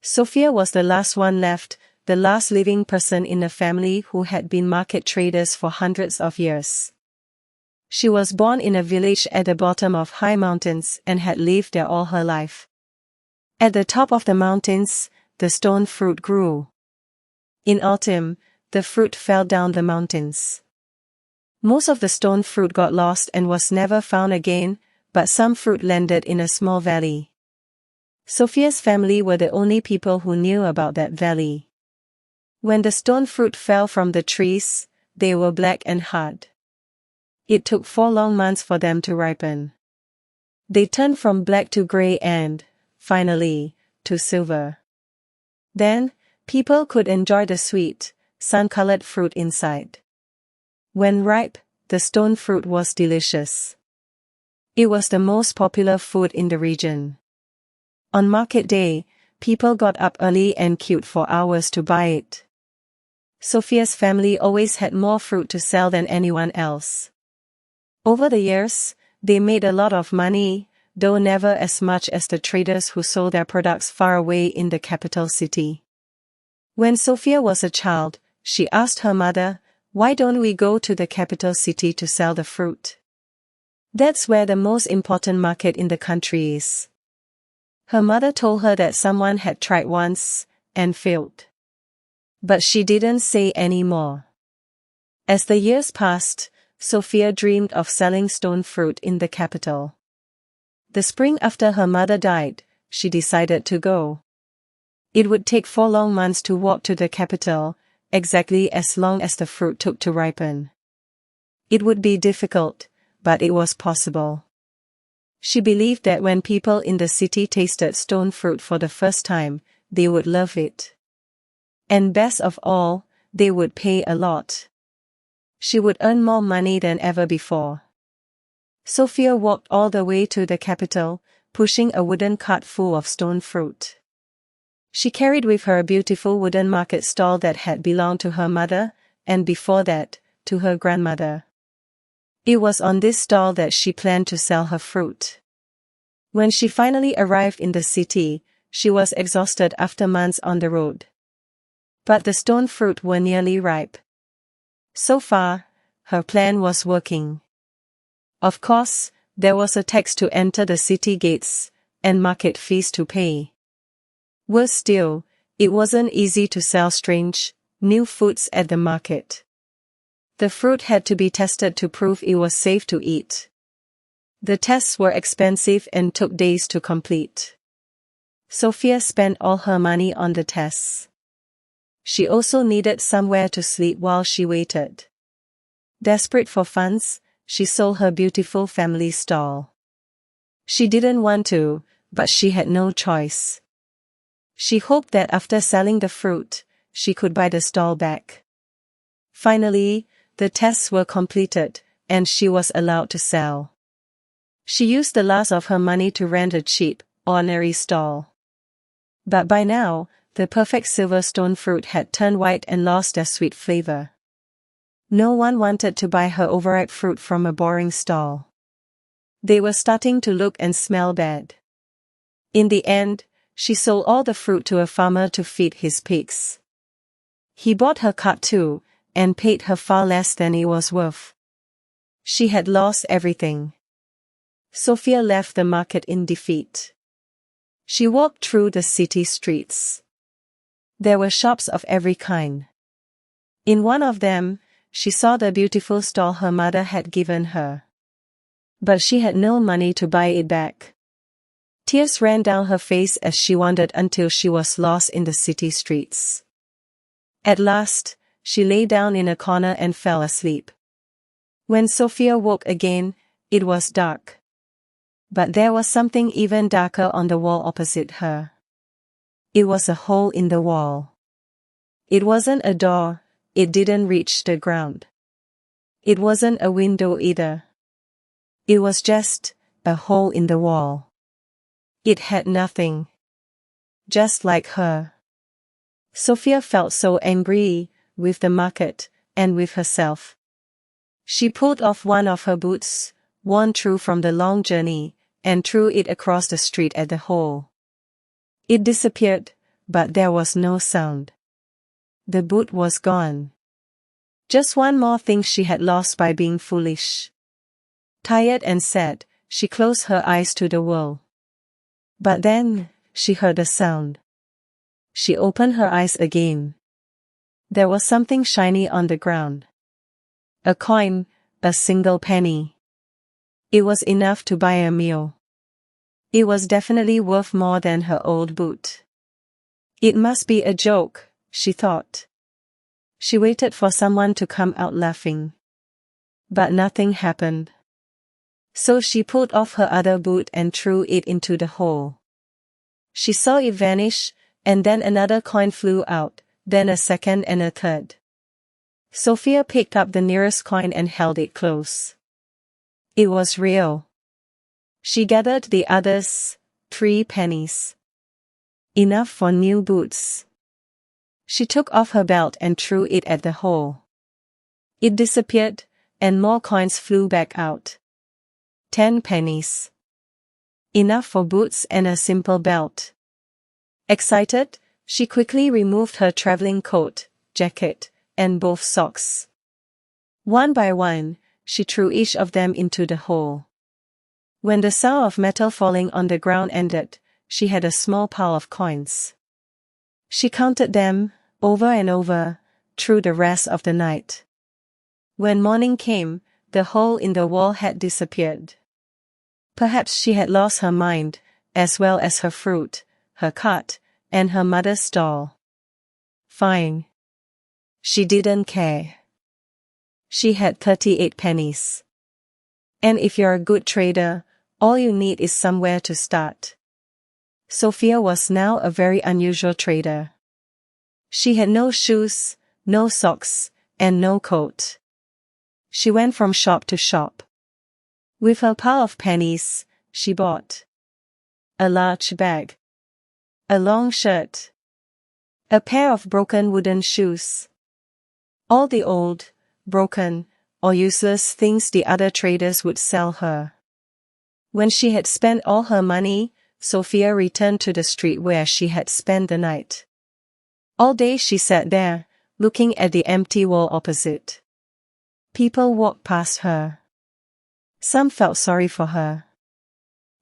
Sophia was the last one left, the last living person in a family who had been market traders for hundreds of years. She was born in a village at the bottom of high mountains and had lived there all her life. At the top of the mountains, the stone fruit grew. In autumn, the fruit fell down the mountains. Most of the stone fruit got lost and was never found again, but some fruit landed in a small valley. Sophia's family were the only people who knew about that valley. When the stone fruit fell from the trees, they were black and hard. It took 4 long months for them to ripen. They turned from black to gray and, finally, to silver. Then, people could enjoy the sweet, sun-colored fruit inside. When ripe, the stone fruit was delicious. It was the most popular food in the region. On market day, people got up early and queued for hours to buy it. Sophia's family always had more fruit to sell than anyone else. Over the years, they made a lot of money, though never as much as the traders who sold their products far away in the capital city. When Sophia was a child, she asked her mother, "Why don't we go to the capital city to sell the fruit? That's where the most important market in the country is." Her mother told her that someone had tried once, and failed. But she didn't say any more. As the years passed, Sophia dreamed of selling stone fruit in the capital. The spring after her mother died, she decided to go. It would take 4 long months to walk to the capital, exactly as long as the fruit took to ripen. It would be difficult, but it was possible. She believed that when people in the city tasted stone fruit for the first time, they would love it. And best of all, they would pay a lot. She would earn more money than ever before. Sophia walked all the way to the capital, pushing a wooden cart full of stone fruit. She carried with her a beautiful wooden market stall that had belonged to her mother, and before that, to her grandmother. It was on this stall that she planned to sell her fruit. When she finally arrived in the city, she was exhausted after months on the road. But the stone fruit were nearly ripe. So far, her plan was working. Of course, there was a tax to enter the city gates, and market fees to pay. Worse still, it wasn't easy to sell strange, new foods at the market. The fruit had to be tested to prove it was safe to eat. The tests were expensive and took days to complete. Sophia spent all her money on the tests. She also needed somewhere to sleep while she waited. Desperate for funds, she sold her beautiful family stall. She didn't want to, but she had no choice. She hoped that after selling the fruit, she could buy the stall back. Finally, the tests were completed, and she was allowed to sell. She used the last of her money to rent a cheap, ordinary stall. But by now, the perfect silver stone fruit had turned white and lost their sweet flavor. No one wanted to buy her overripe fruit from a boring stall. They were starting to look and smell bad. In the end, she sold all the fruit to a farmer to feed his pigs. He bought her cart too, and paid her far less than it was worth. She had lost everything. Sophia left the market in defeat. She walked through the city streets. There were shops of every kind. In one of them, she saw the beautiful stall her mother had given her. But she had no money to buy it back. Tears ran down her face as she wandered until she was lost in the city streets. At last, she lay down in a corner and fell asleep. When Sophia woke again, it was dark. But there was something even darker on the wall opposite her. It was a hole in the wall. It wasn't a door, it didn't reach the ground. It wasn't a window either. It was just a hole in the wall. It had nothing. Just like her. Sophia felt so angry, with the market, and with herself. She pulled off one of her boots, worn through from the long journey, and threw it across the street at the hole. It disappeared, but there was no sound. The boot was gone. Just one more thing she had lost by being foolish. Tired and sad, she closed her eyes to the world. But then, she heard a sound. She opened her eyes again. There was something shiny on the ground. A coin, a single penny. It was enough to buy a meal. It was definitely worth more than her old boot. It must be a joke, she thought. She waited for someone to come out laughing. But nothing happened. So she pulled off her other boot and threw it into the hole. She saw it vanish, and then another coin flew out, then a second and a third. Sophia picked up the nearest coin and held it close. It was real. She gathered the others, 3 pennies. Enough for new boots. She took off her belt and threw it at the hole. It disappeared, and more coins flew back out. 10 pennies. Enough for boots and a simple belt. Excited, she quickly removed her traveling coat, jacket, and both socks. One by one, she threw each of them into the hole. When the sound of metal falling on the ground ended, she had a small pile of coins. She counted them, over and over, through the rest of the night. When morning came, the hole in the wall had disappeared. Perhaps she had lost her mind, as well as her fruit, her cart, and her mother's doll. Fine. She didn't care. She had 38 pennies. And if you're a good trader, all you need is somewhere to start. Sophia was now a very unusual trader. She had no shoes, no socks, and no coat. She went from shop to shop. With her pile of pennies, she bought a large bag, a long shirt, a pair of broken wooden shoes. All the old, broken, or useless things the other traders would sell her. When she had spent all her money, Sophia returned to the street where she had spent the night. All day she sat there, looking at the empty wall opposite. People walked past her. Some felt sorry for her.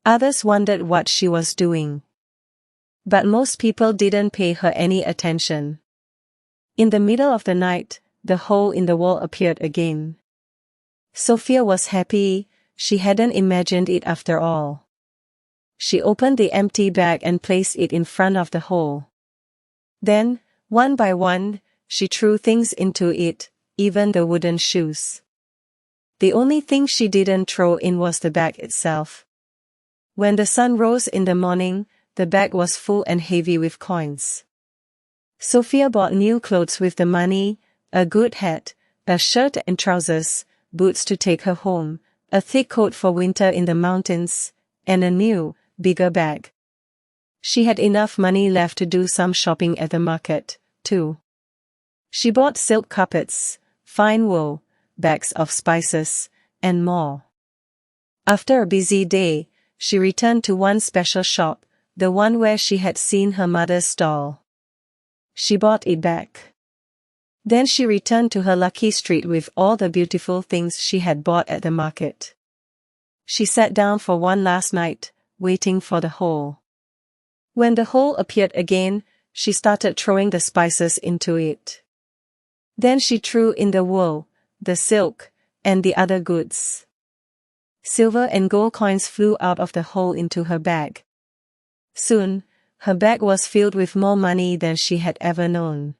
Others wondered what she was doing. But most people didn't pay her any attention. In the middle of the night, the hole in the wall appeared again. Sophia was happy, she hadn't imagined it after all. She opened the empty bag and placed it in front of the hole. Then, one by one, she threw things into it, even the wooden shoes. The only thing she didn't throw in was the bag itself. When the sun rose in the morning, the bag was full and heavy with coins. Sophia bought new clothes with the money, a good hat, a shirt and trousers, boots to take her home, a thick coat for winter in the mountains, and a new, bigger bag. She had enough money left to do some shopping at the market, too. She bought silk carpets, fine wool, bags of spices, and more. After a busy day, she returned to one special shop, the one where she had seen her mother's doll. She bought it back. Then she returned to her lucky street with all the beautiful things she had bought at the market. She sat down for one last night, waiting for the hole. When the hole appeared again, she started throwing the spices into it. Then she threw in the wool, the silk, and the other goods. Silver and gold coins flew out of the hole into her bag. Soon, her bag was filled with more money than she had ever known.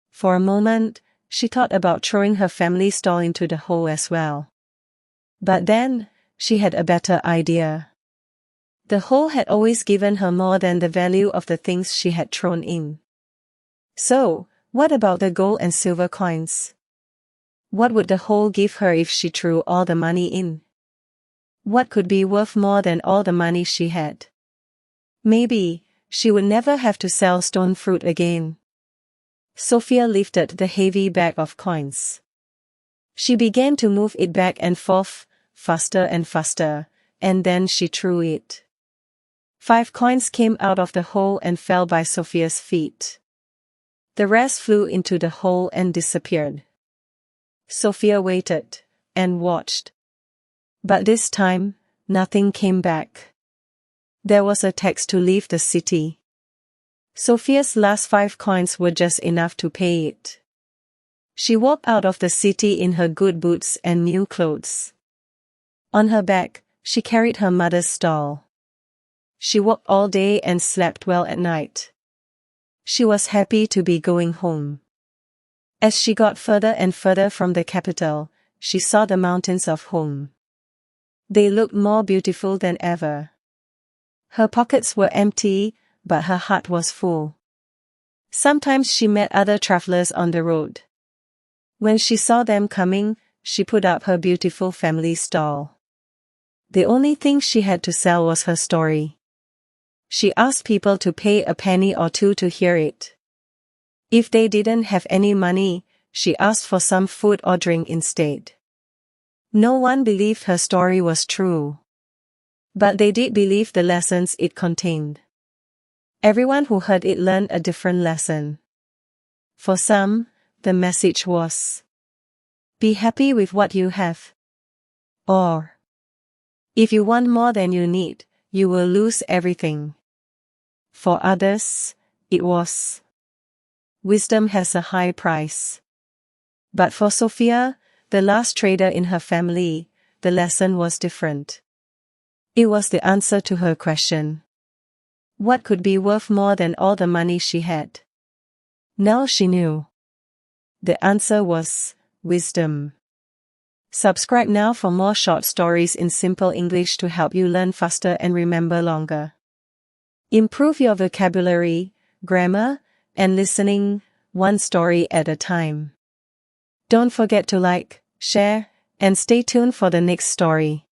For a moment, she thought about throwing her family's doll into the hole as well. But then, she had a better idea. The hole had always given her more than the value of the things she had thrown in. So, what about the gold and silver coins? What would the hole give her if she threw all the money in? What could be worth more than all the money she had? Maybe, she would never have to sell stone fruit again. Sophia lifted the heavy bag of coins. She began to move it back and forth, faster and faster, and then she threw it. 5 coins came out of the hole and fell by Sophia's feet. The rest flew into the hole and disappeared. Sophia waited and watched. But this time, nothing came back. There was a tax to leave the city. Sophia's last 5 coins were just enough to pay it. She walked out of the city in her good boots and new clothes. On her back, she carried her mother's stall. She walked all day and slept well at night. She was happy to be going home. As she got further and further from the capital, she saw the mountains of home. They looked more beautiful than ever. Her pockets were empty, but her heart was full. Sometimes she met other travelers on the road. When she saw them coming, she put up her beautiful family stall. The only thing she had to sell was her story. She asked people to pay a penny or two to hear it. If they didn't have any money, she asked for some food or drink instead. No one believed her story was true. But they did believe the lessons it contained. Everyone who heard it learned a different lesson. For some, the message was, be happy with what you have. Or, if you want more than you need, you will lose everything. For others, it was, wisdom has a high price. But for Sophia, the last trader in her family, the lesson was different. It was the answer to her question. What could be worth more than all the money she had? Now she knew. The answer was wisdom. Subscribe now for more short stories in simple English to help you learn faster and remember longer. Improve your vocabulary, grammar, and listening, one story at a time. Don't forget to like, share, and stay tuned for the next story.